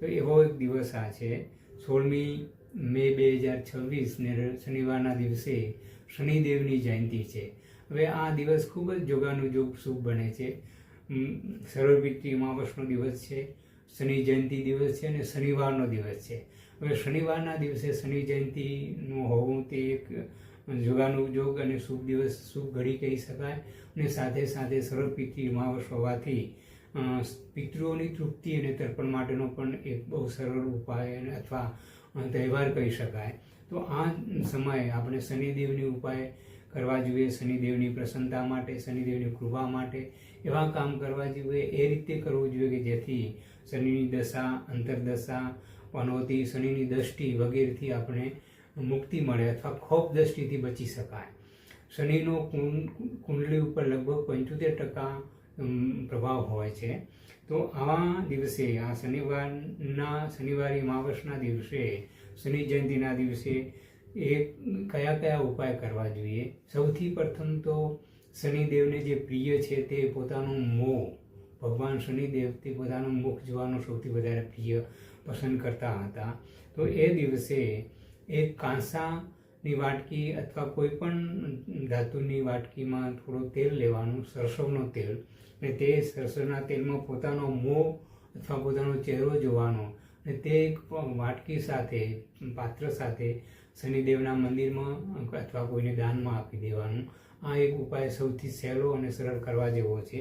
તો એવો એક દિવસ આ છે 16મી મે 2026 શનિવારના દિવસે શનિદેવની જયંતિ છે. હવે આ દિવસ ખૂબ જ જોગાનુજોગ શુભ બને છે. સર્વપિતૃ અમાવસનો દિવસ છે, શનિ જયંતિ દિવસ છે અને શનિવારનો દિવસ છે. હવે શનિવારના દિવસે શનિ જયંતિનું હોવું તે એક જોગાનુજોગ અને શુભ દિવસ, શુભ ઘડી કહી શકાય. અને સાથે સાથે સર્વપિતૃ અમાવસ હોવાથી પિતૃઓની તૃપ્તિ અને તર્પણ માટેનો પણ એક બહુ સરળ ઉપાય અથવા તહેવાર કહી શકાય. તો આ સમયે આપણે શનિદેવની ઉપાય કરવા જોઈએ, શનિદેવની પ્રસન્નતા માટે, શનિદેવની કૃપા માટે એવા કામ કરવા જોઈએ, એ રીતે કરવું જોઈએ કે જેથી શનિની દશા, અંતરદશા, પનોતી, શનિની દૃષ્ટિ વગેરેથી આપણે મુક્તિ મળે અથવા ખોફ દૃષ્ટિથી બચી શકાય. શનિનો કુંડલી ઉપર લગભગ 75% પ્રભાવ હોય છે. તો આવા દિવસે, આ શનિવારી અમાવસના દિવસે, શનિ જયંતિના દિવસે કયા ઉપાય કરવા જોઈએ? સૌથી પ્રથમ તો શનિદેવને જે પ્રિય છે તે પોતાનું મોં, ભગવાન શનિદેવ તે પોતાનું મુખ જોવાનું સૌથી વધારે પસંદ કરતા હતા. તો એ દિવસે એક કાંસાની વાટકી અથવા કોઈ પણ ધાતુની વાટકીમાં થોડું તેલ લેવાનું, સરસવનું તેલ, અને તે સરસવના તેલમાં પોતાનો મોં અથવા પોતાનો ચહેરો જોવાનો અને તે એક વાટકી સાથે, પાત્ર સાથે શનિદેવના મંદિરમાં અથવા કોઈને દાનમાં આપી દેવાનું. આ એક ઉપાય સૌથી સહેલો અને સરળ કરવા જેવો છે.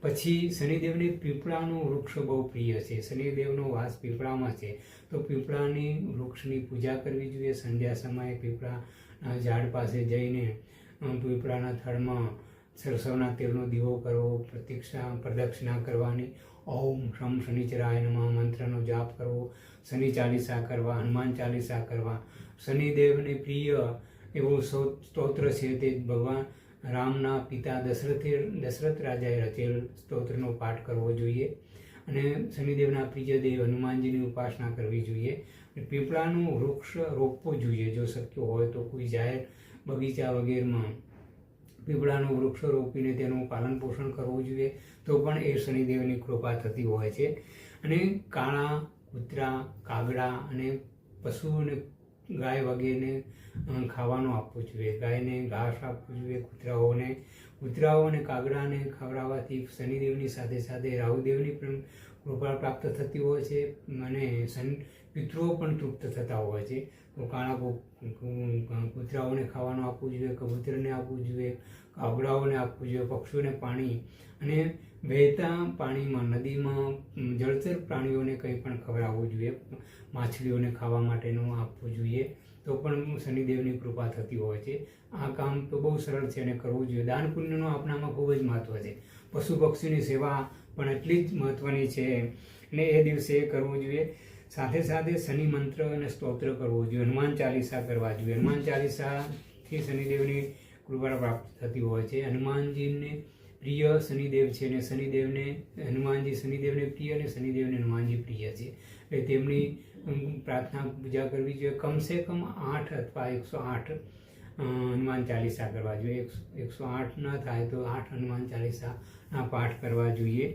પછી શનિદેવને પીપળાનું વૃક્ષ બહુ પ્રિય છે. શનિદેવનો વાસ પીપળામાં છે, તો પીપળાની વૃક્ષની પૂજા કરવી જોઈએ. સંધ્યા સમયે પીપળાના ઝાડ પાસે જઈને પીપળાના થડમાં સરસવના તેલનો દીવો કરવો, પ્રદક્ષિણા કરવાની, ઓમ શમ શનિચરાય નમઃ મંત્રનો જાપ કરવો, શનિ ચાલીસા કરવા, હનુમાન ચાલીસા કરવા. શનિદેવને પ્રિય એવું સ્તોત્ર છે તે ભગવાન રામના પિતા દશરથ રાજાએ રચેલ સ્તોત્રનો પાઠ કરવો જોઈએ. અને શનિદેવના પ્રિય દેવ હનુમાનજીની ઉપાસના કરવી જોઈએ. પીપળાનું વૃક્ષ રોપવું જોઈએ જો શક્ય હોય તો. કોઈ જાહેર બગીચા વગેરેમાં પીપળાનું વૃક્ષ રોપીને તેનું પાલન પોષણ કરવું જોઈએ, તો પણ એ શનિદેવની કૃપા થતી હોય છે. અને કાણા, કૂતરા, કાગડા અને પશુઓને, ગાય વગેરેને ખાવાનું આપવું જોઈએ. ગાયને ઘાસ આપવું જોઈએ. કૂતરાઓ અને કાગડાને ખવડાવવાથી શનિદેવની સાથે સાથે રાહુદેવની પણ કૃપા પ્રાપ્ત થતી હોય છે અને પિતૃઓ પણ તૃપ્ત થતા હોય છે. તો કૂતરાઓને ખાવાનું આપવું જોઈએ, કબૂતરને આપવું જોઈએ, કાગડાઓને આપવું જોઈએ, પક્ષીઓને પાણી, અને વહેતા પાણીમાં, નદીમાં જળચર પ્રાણીઓને કંઈ પણ ખવડાવવું જોઈએ. માછલીઓને ખાવા માટેનું આપવું જોઈએ, તો પણ શનિદેવની કૃપા થતી હોય છે. આ કામ તો બહુ સરળ છે અને કરવું જોઈએ. દાન પુણ્યનું આપણામાં ખૂબ જ મહત્વ છે. પશુ પક્ષીની સેવા પણ એટલી જ મહત્વની છે અને એ દિવસે કરવું જોઈએ. સાથે સાથે શનિ મંત્ર અને સ્તોત્ર કરવું જોઈએ, હનુમાન ચાલીસા કરવા જોઈએ. હનુમાન ચાલીસાથી શનિદેવની કૃપા પ્રાપ્ત થતી હોય છે. હનુમાનજીને પ્રિય શનિદેવ છે અને શનિદેવને પ્રિય અને શનિદેવને હનુમાનજી પ્રિય છે. એટલે તેમની પ્રાર્થના પૂજા કરવી જોઈએ. કમસે કમ 8 અથવા 108 હનુમાન ચાલીસા કરવા જોઈએ. 108 ન થાય તો 8 હનુમાન ચાલીસાના પાઠ કરવા જોઈએ.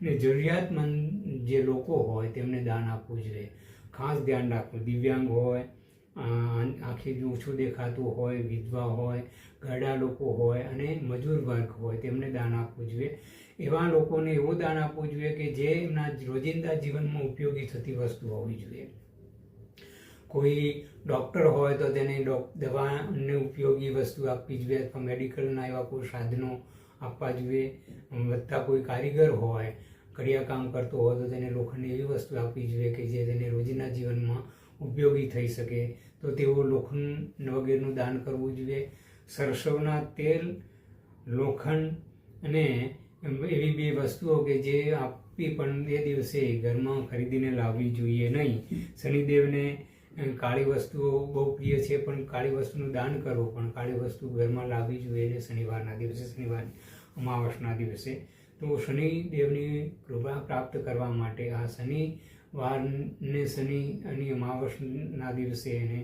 અને જરૂરિયાતમંદ જે લોકો હોય તેમને દાન આપવું જોઈએ. ખાસ ધ્યાન રાખવું, દિવ્યાંગ હોય, આંખથી ઓછું દેખાતું હોય, વિધવા હોય, ઘરડા લોકો હોય અને મજૂર વર્ગ હોય તેમને દાન આપવું જોઈએ. એવા લોકોને એવું દાન આપવું જોઈએ કે જે એમના રોજિંદા જીવનમાં ઉપયોગી થતી વસ્તુ હોવી જોઈએ. કોઈ ડૉક્ટર હોય તો તેને દવાને ઉપયોગી વસ્તુ આપવી જોઈએ અથવા મેડિકલના એવા કોઈ સાધનો આપવા જોઈએ. વધતા કોઈ કારીગર હોય, કડિયા કામ કરતો હોય તો તેને લોખંડની એવી વસ્તુ આપવી જોઈએ કે જે તેને રોજિંદા જીવનમાં ઉપયોગી થઈ શકે, તો તેઓ લોખંડ વગેરેનું દાન કરવું જોઈએ. સરસવના તેલ, લોખંડ અને એવી 2 વસ્તુઓ કે જે આપવી પણ એ દિવસે ઘરમાં ખરીદીને લાવવી જોઈએ નહીં. શનિદેવને કાળી વસ્તુઓ બહુ પ્રિય છે, પણ કાળી વસ્તુનું દાન કરવું, પણ કાળી વસ્તુ ઘરમાં લાવવી જોઈએ શનિવારના દિવસે, શનિવારની અમાવસના દિવસે. તો શનિદેવની કૃપા પ્રાપ્ત કરવા માટે આ શનિવારને, શનિ અને અમાવસના દિવસે અને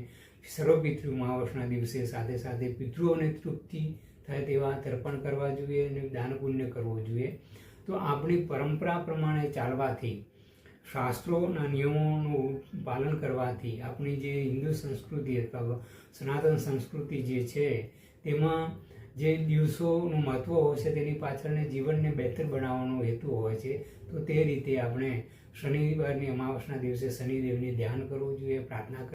સર્વપિતૃ અમાવસના દિવસે સાથે સાથે પિતૃઓને તૃપ્તિ થાય તેવા તર્પણ કરવા જોઈએ અને દાન પુણ્ય કરવું જોઈએ. તો આપણી પરંપરા પ્રમાણે ચાલવાથી શાસ્ત્રોના નિયમોનું પાલન કરવાથી આપણી જે હિન્દુ સંસ્કૃતિ અથવા સનાતન સંસ્કૃતિ જે છે તેમાં જે દિવસોનું મહત્ત્વ હોય છે તેની પાછળને જીવનને બહેતર બનાવવાનો હેતુ હોય છે. તો તે રીતે આપણે શનિવારની અમાવસના દિવસે શનિદેવને ધ્યાન કરવું જોઈએ, પ્રાર્થના